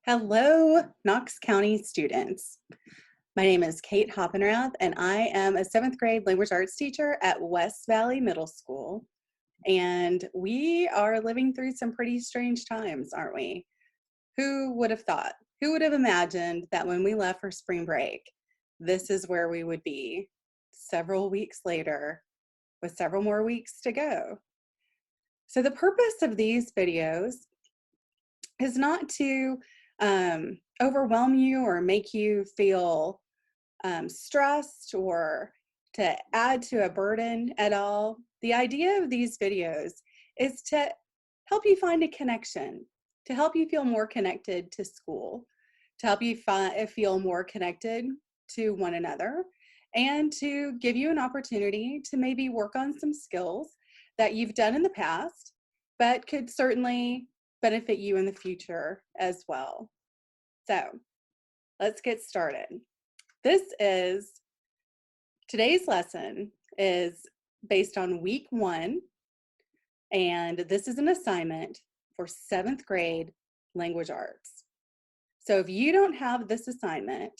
Hello, Knox County students. My name is Kate Hoppenrath, and I am a 7th grade language arts teacher at West Valley Middle School. And we are living through some pretty strange times, aren't we? Who would have thought? Who would have imagined that when we left for spring break, this is where we would be several weeks later with several more weeks to go? So the purpose of these videos is not to overwhelm you or make you feel stressed or to add to a burden at all. The idea of these videos is to help you find a connection, to help you feel more connected to school, to help you feel more connected to one another, and to give you an opportunity to maybe work on some skills that you've done in the past, but could certainly benefit you in the future as well. So let's get started. Today's lesson is based on week 1, and this is an assignment for 7th grade language arts. So if you don't have this assignment,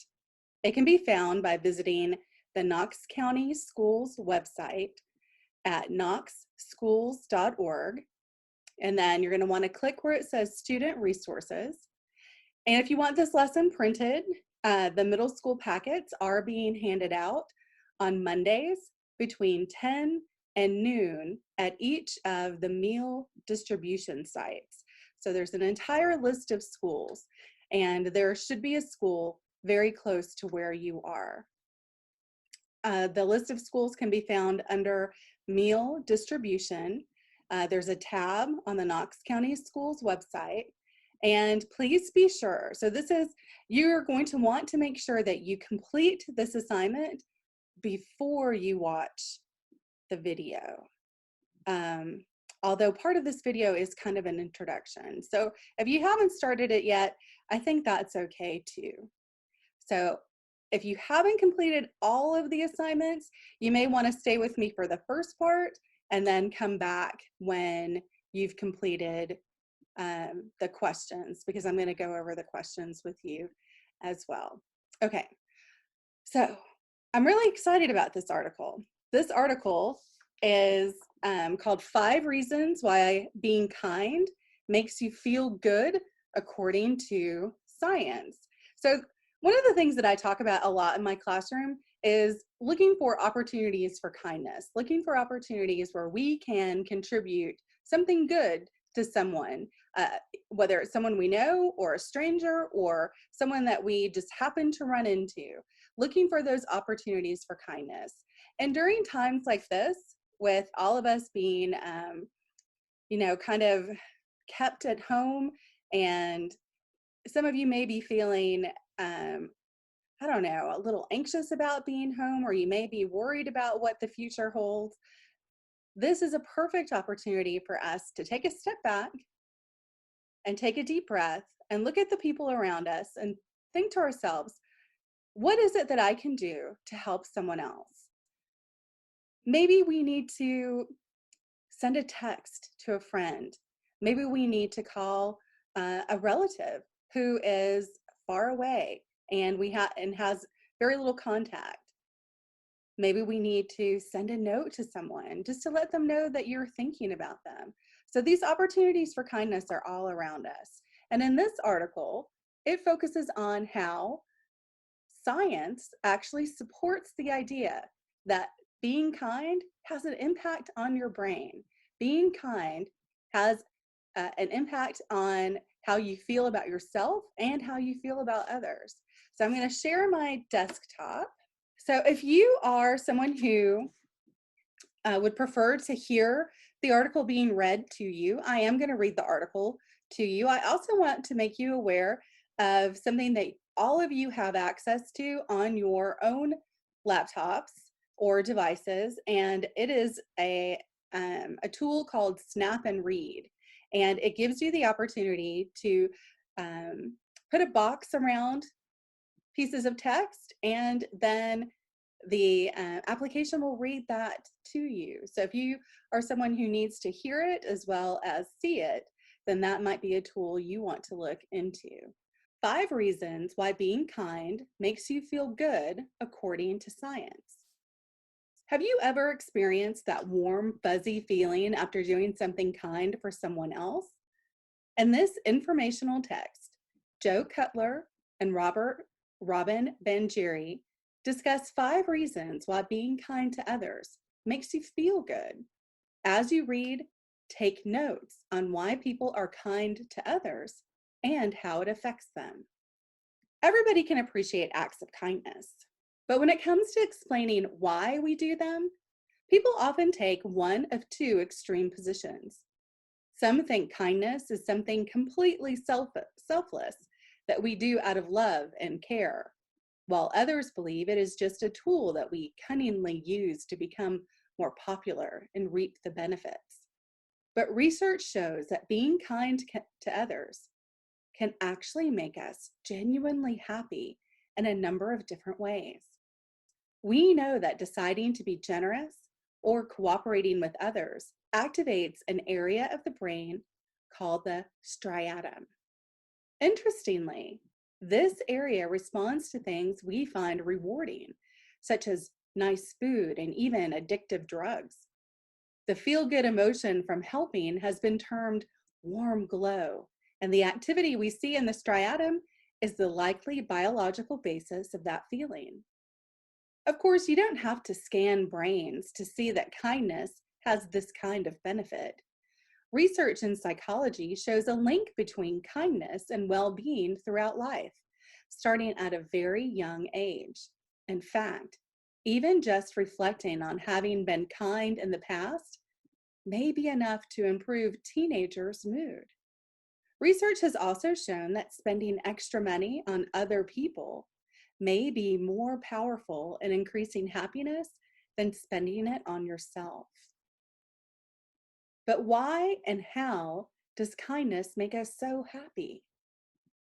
it can be found by visiting the Knox County Schools website at knoxschools.org. And then you're going to want to click where it says Student Resources. And if you want this lesson printed, the middle school packets are being handed out on Mondays between 10 and noon at each of the meal distribution sites. So there's an entire list of schools, and there should be a school very close to where you are. The list of schools can be found under meal distribution. There's a tab on the Knox County Schools website, and please be sure. So you're going to want to make sure that you complete this assignment before you watch the video. Although part of this video is kind of an introduction. So if you haven't started it yet, I think that's okay too. So if you haven't completed all of the assignments, you may want to stay with me for the first part and then come back when you've completed the questions, because I'm going to go over the questions with you as well. Okay, so I'm really excited about this article. This article is called 5 Reasons Why Being Kind Makes You Feel Good According to Science. So one of the things that I talk about a lot in my classroom is looking for opportunities for kindness, looking for opportunities where we can contribute something good to someone, whether it's someone we know or a stranger or someone that we just happen to run into, looking for those opportunities for kindness. And during times like this, with all of us being, kind of kept at home, and some of you may be feeling, I don't know, a little anxious about being home, or you may be worried about what the future holds. This is a perfect opportunity for us to take a step back and take a deep breath and look at the people around us and think to ourselves, what is it that I can do to help someone else? Maybe we need to send a text to a friend. Maybe we need to call a relative who is far away and has very little contact. Maybe we need to send a note to someone just to let them know that you're thinking about them. So these opportunities for kindness are all around us. And in this article, it focuses on how science actually supports the idea that being kind has an impact on your brain. Being kind has an impact on how you feel about yourself and how you feel about others. So I'm going to share my desktop. So if you are someone who would prefer to hear the article being read to you, I am going to read the article to you. I also want to make you aware of something that all of you have access to on your own laptops or devices, and it is a tool called Snap and Read, and it gives you the opportunity to put a box around pieces of text, and then the application will read that to you. So if you are someone who needs to hear it as well as see it, then that might be a tool you want to look into. 5 reasons why being kind makes you feel good according to science. Have you ever experienced that warm, fuzzy feeling after doing something kind for someone else? In this informational text, Joe Cutler and Robin Benjiri discuss 5 reasons why being kind to others makes you feel good. As you read, take notes on why people are kind to others and how it affects them. Everybody can appreciate acts of kindness, but when it comes to explaining why we do them, people often take one of 2 extreme positions. Some think kindness is something completely selfless that we do out of love and care, while others believe it is just a tool that we cunningly use to become more popular and reap the benefits. But research shows that being kind to others can actually make us genuinely happy in a number of different ways. We know that deciding to be generous or cooperating with others activates an area of the brain called the striatum. Interestingly, this area responds to things we find rewarding, such as nice food and even addictive drugs. The feel-good emotion from helping has been termed warm glow, and the activity we see in the striatum is the likely biological basis of that feeling. Of course, you don't have to scan brains to see that kindness has this kind of benefit. Research in psychology shows a link between kindness and well-being throughout life, starting at a very young age. In fact, even just reflecting on having been kind in the past may be enough to improve teenagers' mood. Research has also shown that spending extra money on other people may be more powerful in increasing happiness than spending it on yourself. But why and how does kindness make us so happy?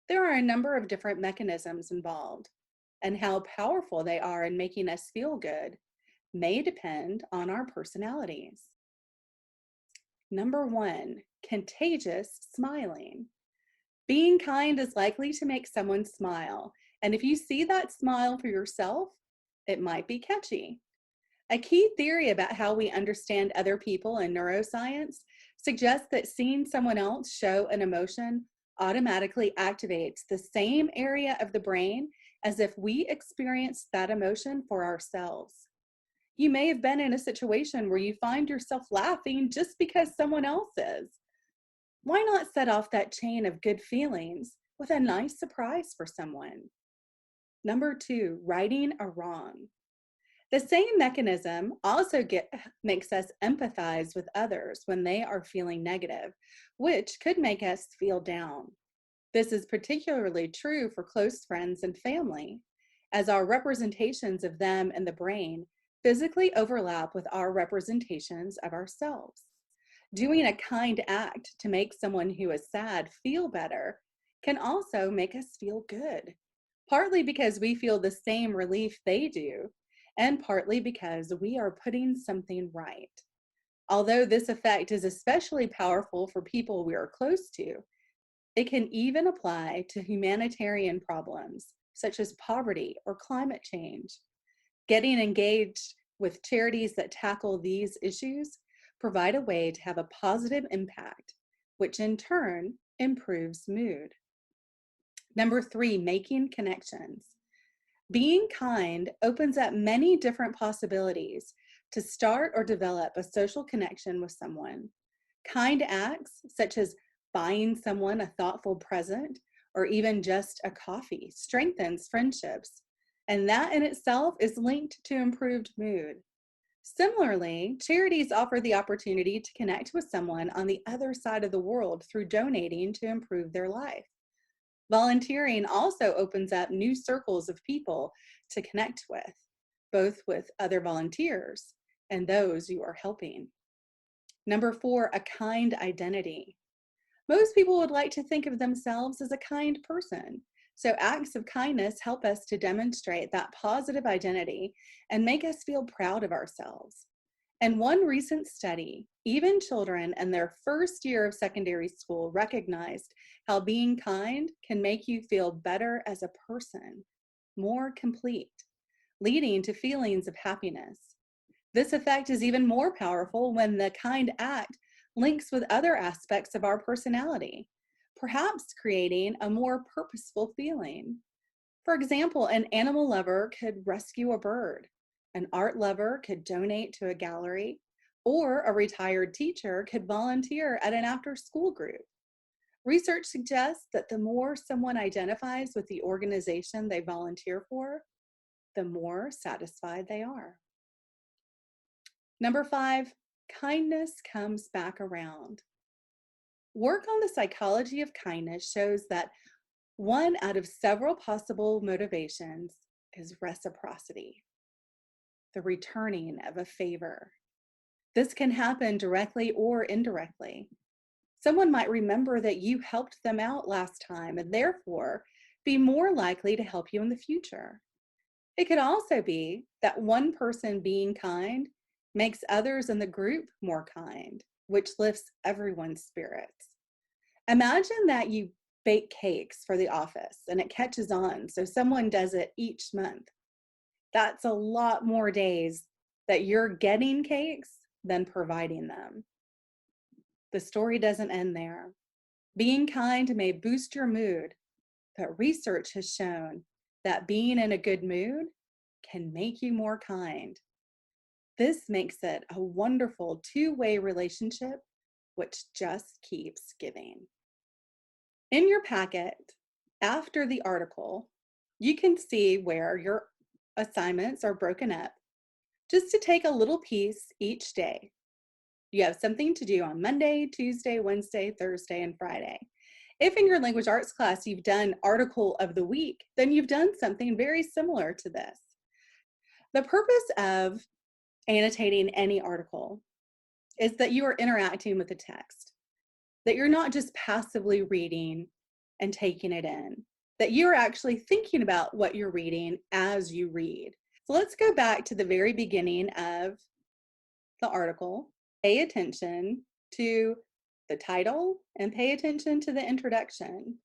There are a number of different mechanisms involved, and how powerful they are in making us feel good may depend on our personalities. Number 1, contagious smiling. Being kind is likely to make someone smile, and if you see that smile for yourself, it might be catchy. A key theory about how we understand other people in neuroscience suggests that seeing someone else show an emotion automatically activates the same area of the brain as if we experienced that emotion for ourselves. You may have been in a situation where you find yourself laughing just because someone else is. Why not set off that chain of good feelings with a nice surprise for someone? Number 2, righting a wrong. The same mechanism also makes us empathize with others when they are feeling negative, which could make us feel down. This is particularly true for close friends and family, as our representations of them in the brain physically overlap with our representations of ourselves. Doing a kind act to make someone who is sad feel better can also make us feel good, partly because we feel the same relief they do, and partly because we are putting something right. Although this effect is especially powerful for people we are close to, it can even apply to humanitarian problems, such as poverty or climate change. Getting engaged with charities that tackle these issues provide a way to have a positive impact, which in turn improves mood. Number 3, making connections. Being kind opens up many different possibilities to start or develop a social connection with someone. Kind acts, such as buying someone a thoughtful present or even just a coffee, strengthens friendships, and that in itself is linked to improved mood. Similarly, charities offer the opportunity to connect with someone on the other side of the world through donating to improve their life. Volunteering also opens up new circles of people to connect with, both with other volunteers and those you are helping. Number 4, a kind identity. Most people would like to think of themselves as a kind person, so acts of kindness help us to demonstrate that positive identity and make us feel proud of ourselves. In one recent study, even children in their first year of secondary school recognized how being kind can make you feel better as a person, more complete, leading to feelings of happiness. This effect is even more powerful when the kind act links with other aspects of our personality, perhaps creating a more purposeful feeling. For example, an animal lover could rescue a bird, an art lover could donate to a gallery, or a retired teacher could volunteer at an after-school group. Research suggests that the more someone identifies with the organization they volunteer for, the more satisfied they are. Number 5, kindness comes back around. Work on the psychology of kindness shows that one out of several possible motivations is reciprocity, the returning of a favor. This can happen directly or indirectly. Someone might remember that you helped them out last time and therefore be more likely to help you in the future. It could also be that one person being kind makes others in the group more kind, which lifts everyone's spirits. Imagine that you bake cakes for the office and it catches on, so someone does it each month. That's a lot more days that you're getting cakes than providing them. The story doesn't end there. Being kind may boost your mood, but research has shown that being in a good mood can make you more kind. This makes it a wonderful two-way relationship, which just keeps giving. In your packet, after the article, you can see where your assignments are broken up, just to take a little piece each day. You have something to do on Monday, Tuesday, Wednesday, Thursday, and Friday. If in your language arts class you've done article of the week, then you've done something very similar to this. The purpose of annotating any article is that you are interacting with the text, that you're not just passively reading and taking it in, that you're actually thinking about what you're reading as you read. So let's go back to the very beginning of the article. Pay attention to the title and pay attention to the introduction.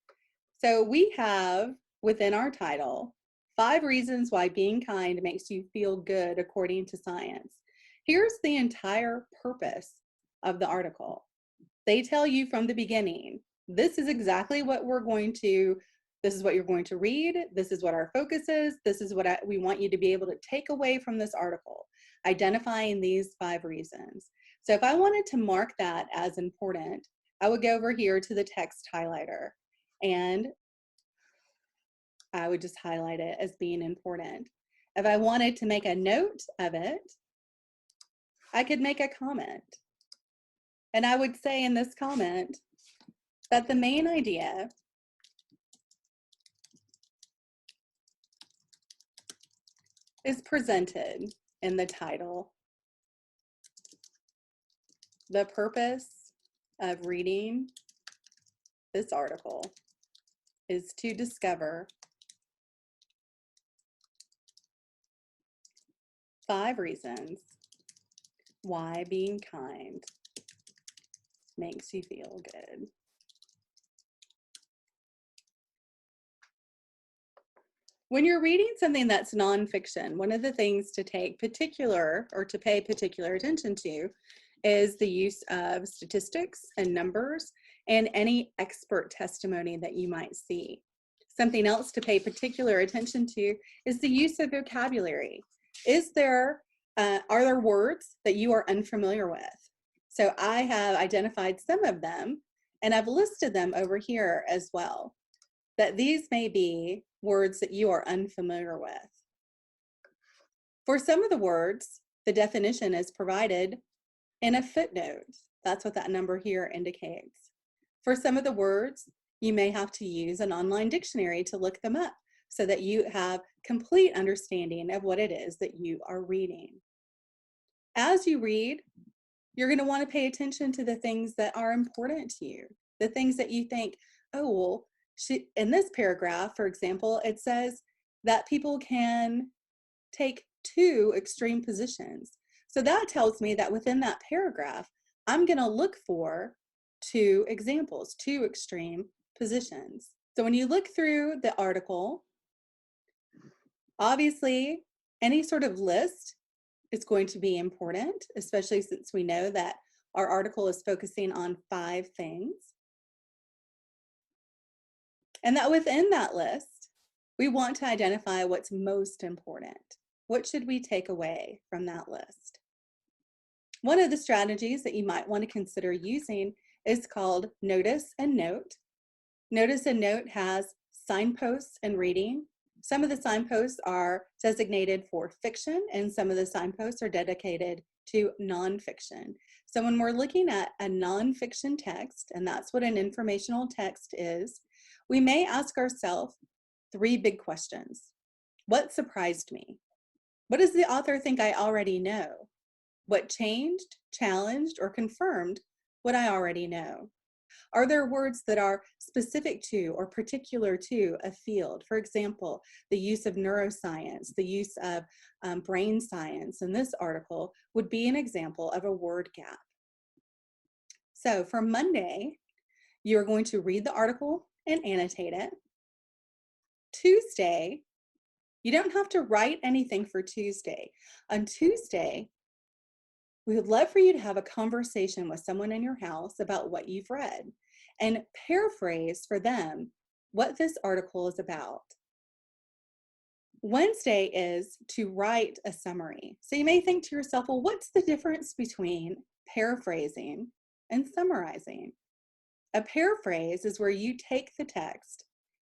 So we have within our title 5 reasons why being kind makes you feel good according to science. Here's the entire purpose of the article. They tell you from the beginning, this is exactly what this is what you're going to read, this is what our focus is, this is what we want you to be able to take away from this article, identifying these 5 reasons. So if I wanted to mark that as important, I would go over here to the text highlighter and I would just highlight it as being important. If I wanted to make a note of it, I could make a comment. And I would say in this comment that the main idea is presented in the title. The purpose of reading this article is to discover 5 reasons why being kind makes you feel good. When you're reading something that's nonfiction, one of the things to pay particular attention to is the use of statistics and numbers and any expert testimony that you might see. Something else to pay particular attention to is the use of vocabulary. Are there words that you are unfamiliar with? So I have identified some of them and I've listed them over here as well, that these may be words that you are unfamiliar with. For some of the words, the definition is provided in a footnote. That's what that number here indicates. For some of the words, you may have to use an online dictionary to look them up so that you have complete understanding of what it is that you are reading. As you read, you're going to want to pay attention to the things that are important to you, the things that you think, oh, well, in this paragraph, for example, it says that people can take 2 extreme positions. So that tells me that within that paragraph, I'm going to look for two examples, two extreme positions. So when you look through the article, obviously any sort of list is going to be important, especially since we know that our article is focusing on 5 things. And that within that list, we want to identify what's most important. What should we take away from that list? One of the strategies that you might want to consider using is called notice and note. Notice and note has signposts and reading. Some of the signposts are designated for fiction, and some of the signposts are dedicated to nonfiction. So when we're looking at a nonfiction text, and that's what an informational text is, we may ask ourselves 3 big questions. What surprised me? What does the author think I already know? What changed, challenged, or confirmed what I already know? Are there words that are specific to or particular to a field? For example, the use of neuroscience, the use of brain science in this article would be an example of a word gap. So for Monday, you're going to read the article and annotate it. Tuesday, you don't have to write anything for Tuesday. On Tuesday, we would love for you to have a conversation with someone in your house about what you've read and paraphrase for them what this article is about. Wednesday is to write a summary. So you may think to yourself, well, what's the difference between paraphrasing and summarizing? A paraphrase is where you take the text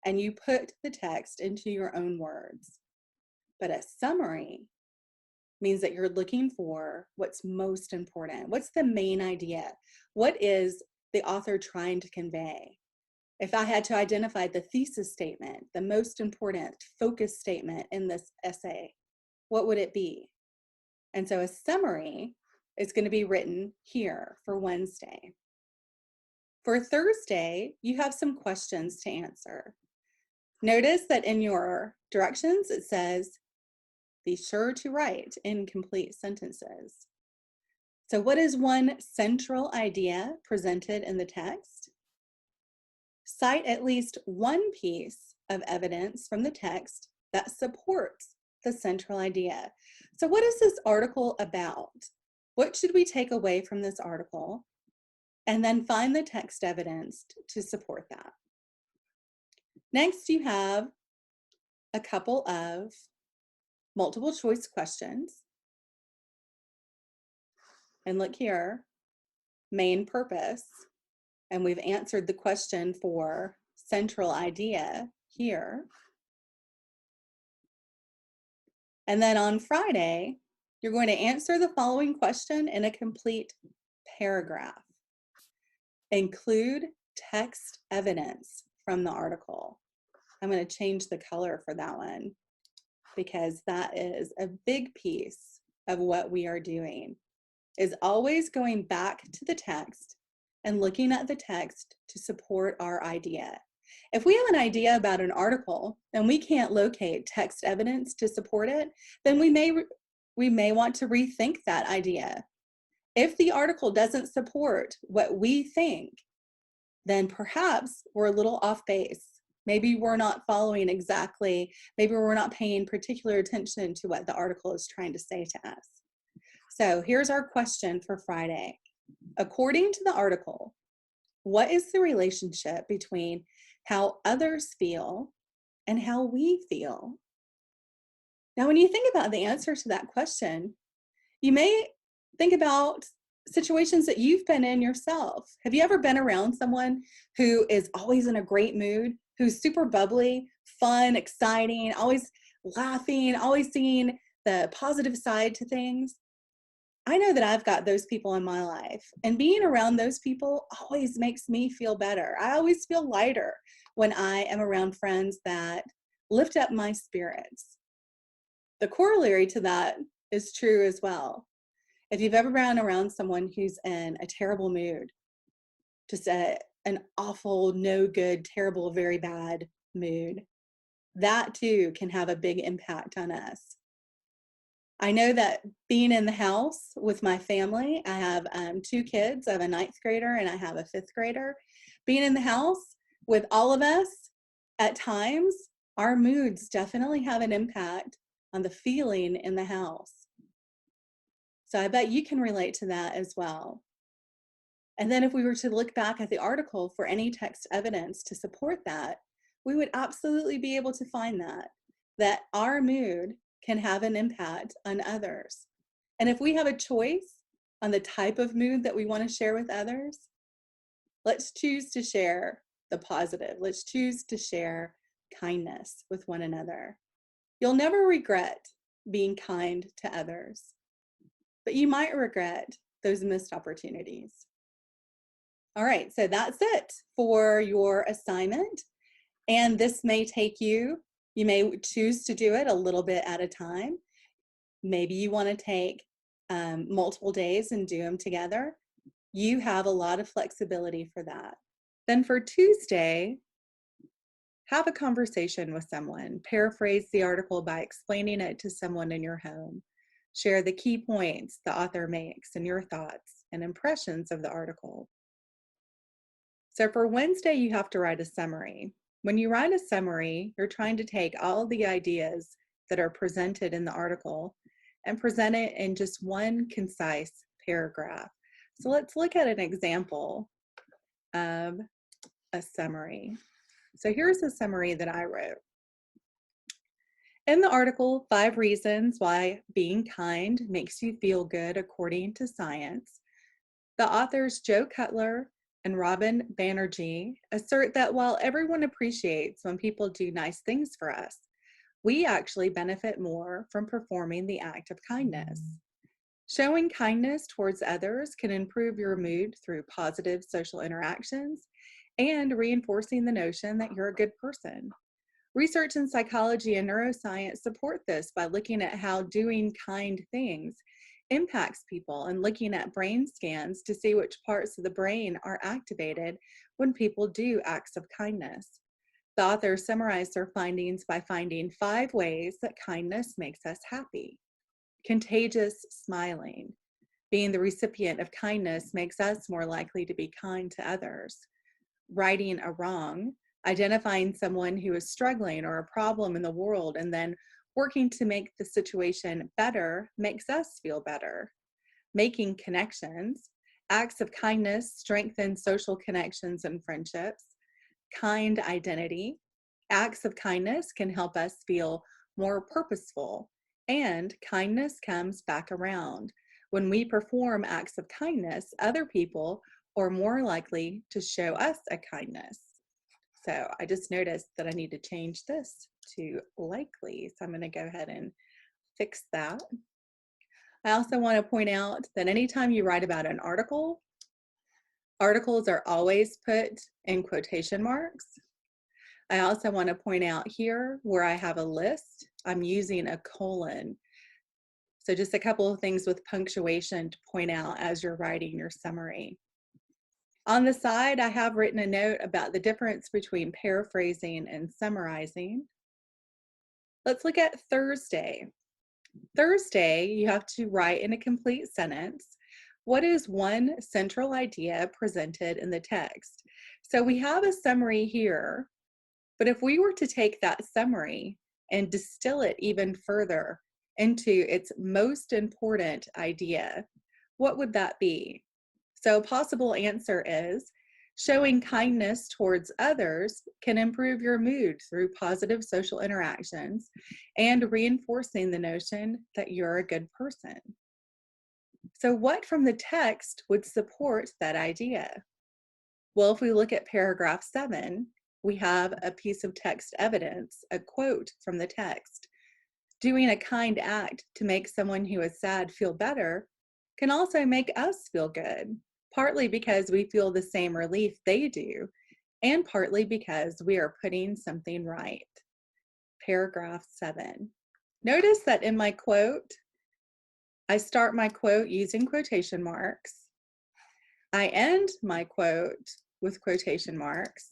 and you put the text into your own words. But a summary means that you're looking for what's most important. What's the main idea? What is the author trying to convey? If I had to identify the thesis statement, the most important focus statement in this essay, what would it be? And so a summary is going to be written here for Wednesday. For Thursday, you have some questions to answer. Notice that in your directions, it says, be sure to write incomplete sentences. So what is one central idea presented in the text? Cite at least one piece of evidence from the text that supports the central idea. So what is this article about? What should we take away from this article? And then find the text evidence to support that. Next, you have a couple of multiple choice questions. And look here, main purpose. And we've answered the question for central idea here. And then on Friday, you're going to answer the following question in a complete paragraph. Include text evidence from the article. I'm going to change the color for that one because that is a big piece of what we are doing, is always going back to the text and looking at the text to support our idea. If we have an idea about an article and we can't locate text evidence to support it, then we may want to rethink that idea. If the article doesn't support what we think, then perhaps we're a little off base. Maybe we're not following exactly, maybe we're not paying particular attention to what the article is trying to say to us. So here's our question for Friday. According to the article, what is the relationship between how others feel and how we feel? Now, when you think about the answer to that question, you may think about situations that you've been in yourself. Have you ever been around someone who is always in a great mood, who's super bubbly, fun, exciting, always laughing, always seeing the positive side to things? I know that I've got those people in my life, and being around those people always makes me feel better. I always feel lighter when I am around friends that lift up my spirits. The corollary to that is true as well. If you've ever been around someone who's in a terrible mood, just an awful, no good, terrible, very bad mood, that too can have a big impact on us. I know that being in the house with my family, I have 2 kids. I have a 9th grader and I have a 5th grader. Being in the house with all of us, at times, our moods definitely have an impact on the feeling in the house. So I bet you can relate to that as well. And then if we were to look back at the article for any text evidence to support that, we would absolutely be able to find that our mood can have an impact on others. And if we have a choice on the type of mood that we want to share with others, let's choose to share the positive. Let's choose to share kindness with one another. You'll never regret being kind to others, but you might regret those missed opportunities. All right, so that's it for your assignment. And this may take you may choose to do it a little bit at a time. Maybe you want to take multiple days and do them together. You have a lot of flexibility for that. Then for Tuesday, have a conversation with someone. Paraphrase the article by explaining it to someone in your home. Share the key points the author makes and your thoughts and impressions of the article. So for Wednesday, you have to write a summary. When you write a summary, you're trying to take all the ideas that are presented in the article and present it in just one concise paragraph. So let's look at an example of a summary. So here's a summary that I wrote. In the article, 5 reasons why being kind makes you feel good according to science, the authors Joe Cutler and Robin Banerjee assert that while everyone appreciates when people do nice things for us, we actually benefit more from performing the act of kindness. Showing kindness towards others can improve your mood through positive social interactions and reinforcing the notion that you're a good person. Research in psychology and neuroscience support this by looking at how doing kind things impacts people and looking at brain scans to see which parts of the brain are activated when people do acts of kindness. The authors summarized their findings by finding 5 ways that kindness makes us happy. Contagious smiling. Being the recipient of kindness makes us more likely to be kind to others. Righting a wrong. Identifying someone who is struggling or a problem in the world and then working to make the situation better makes us feel better. Making connections. Acts of kindness strengthen social connections and friendships. Kind identity. Acts of kindness can help us feel more purposeful, and kindness comes back around. When we perform acts of kindness, other people are more likely to show us a kindness. So I just noticed that I need to change this to likely. So I'm going to go ahead and fix that. I also want to point out that anytime you write about an article, articles are always put in quotation marks. I also want to point out here where I have a list, I'm using a colon. So just a couple of things with punctuation to point out as you're writing your summary. On the side, I have written a note about the difference between paraphrasing and summarizing. Let's look at Thursday. Thursday, you have to write in a complete sentence. What is one central idea presented in the text? So we have a summary here, but if we were to take that summary and distill it even further into its most important idea, what would that be? So a possible answer is, showing kindness towards others can improve your mood through positive social interactions and reinforcing the notion that you're a good person. So what from the text would support that idea? Well, if we look at paragraph 7, we have a piece of text evidence, a quote from the text. Doing a kind act to make someone who is sad feel better can also make us feel good, partly because we feel the same relief they do, and partly because we are putting something right. Paragraph 7. Notice that in my quote, I start my quote using quotation marks. I end my quote with quotation marks.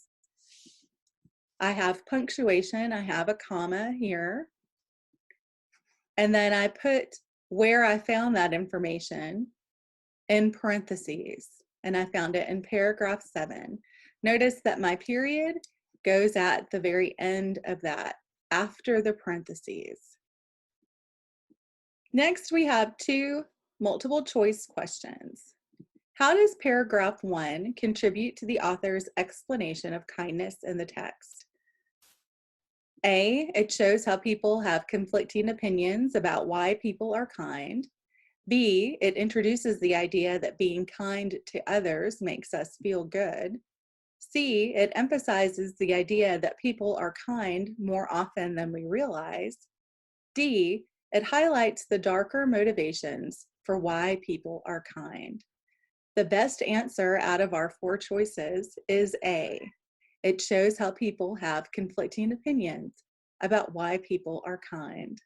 I have punctuation, I have a comma here. And then I put where I found that information in parentheses, and I found it in paragraph 7. Notice that my period goes at the very end of that, after the parentheses. Next, we have 2 multiple choice questions. How does paragraph 1 contribute to the author's explanation of kindness in the text? A, it shows how people have conflicting opinions about why people are kind. B, it introduces the idea that being kind to others makes us feel good. C, it emphasizes the idea that people are kind more often than we realize. D, it highlights the darker motivations for why people are kind. The best answer out of our 4 choices is A. It shows how people have conflicting opinions about why people are kind.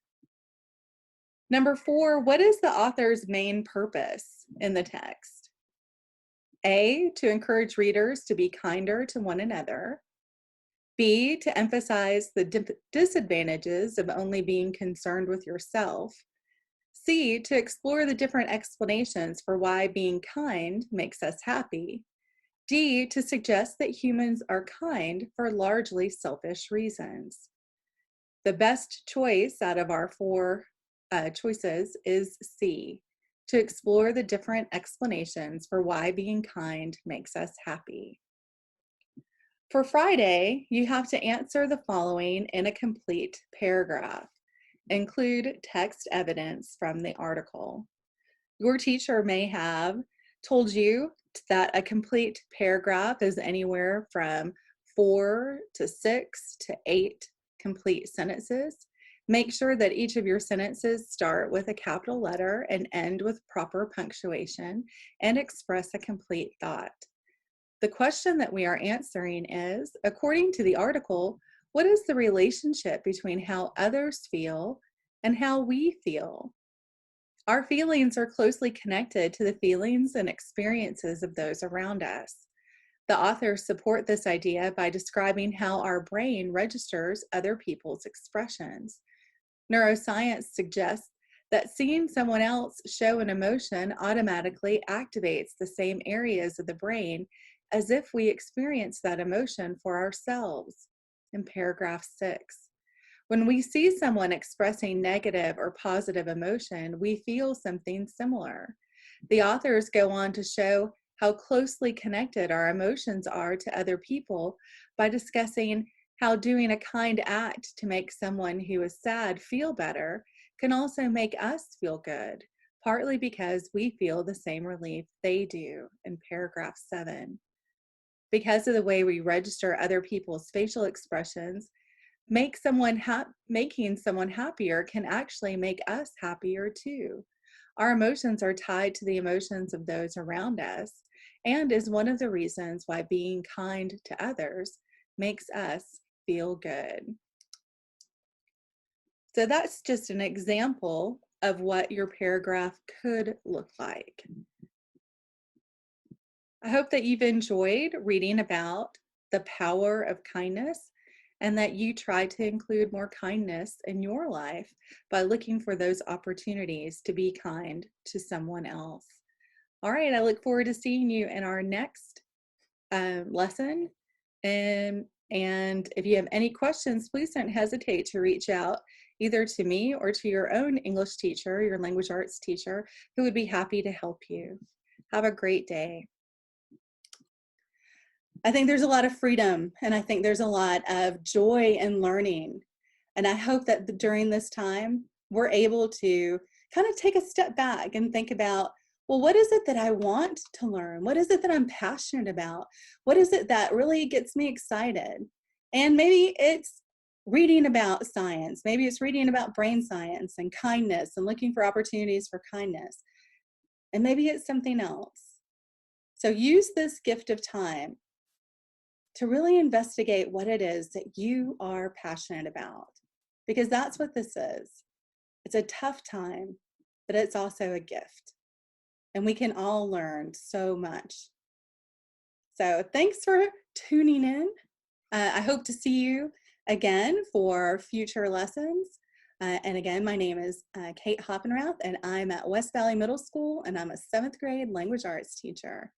Number 4, what is the author's main purpose in the text? A, to encourage readers to be kinder to one another. B, to emphasize the disadvantages of only being concerned with yourself. C, to explore the different explanations for why being kind makes us happy. D, to suggest that humans are kind for largely selfish reasons. The best choice out of our 4 choices is C, to explore the different explanations for why being kind makes us happy. For Friday, you have to answer the following in a complete paragraph. Include text evidence from the article. Your teacher may have told you that a complete paragraph is anywhere from 4 to 6 to 8 complete sentences. Make sure that each of your sentences start with a capital letter and end with proper punctuation and express a complete thought. The question that we are answering is, according to the article, what is the relationship between how others feel and how we feel? Our feelings are closely connected to the feelings and experiences of those around us. The authors support this idea by describing how our brain registers other people's expressions. Neuroscience suggests that seeing someone else show an emotion automatically activates the same areas of the brain as if we experience that emotion for ourselves. In paragraph 6. When we see someone expressing negative or positive emotion, we feel something similar. The authors go on to show how closely connected our emotions are to other people by discussing how doing a kind act to make someone who is sad feel better can also make us feel good, partly because we feel the same relief they do, in paragraph 7. Because of the way we register other people's facial expressions, making someone happier can actually make us happier too. Our emotions are tied to the emotions of those around us and is one of the reasons why being kind to others makes us feel good. So that's just an example of what your paragraph could look like. I hope that you've enjoyed reading about the power of kindness and that you try to include more kindness in your life by looking for those opportunities to be kind to someone else. All right, I look forward to seeing you in our next lesson. And if you have any questions, please don't hesitate to reach out either to me or to your own English teacher, your language arts teacher, who would be happy to help you. Have a great day. I think there's a lot of freedom, and I think there's a lot of joy in learning. And I hope that during this time, we're able to kind of take a step back and think about, well, what is it that I want to learn? What is it that I'm passionate about? What is it that really gets me excited? And maybe it's reading about science. Maybe it's reading about brain science and kindness and looking for opportunities for kindness. And maybe it's something else. So use this gift of time to really investigate what it is that you are passionate about, because that's what this is. It's a tough time, but it's also a gift, and we can all learn so much. So thanks for tuning in. I hope to see you again for future lessons. And again, my name is Kate Hoppenrath, and I'm at West Valley Middle School, and I'm a 7th grade language arts teacher.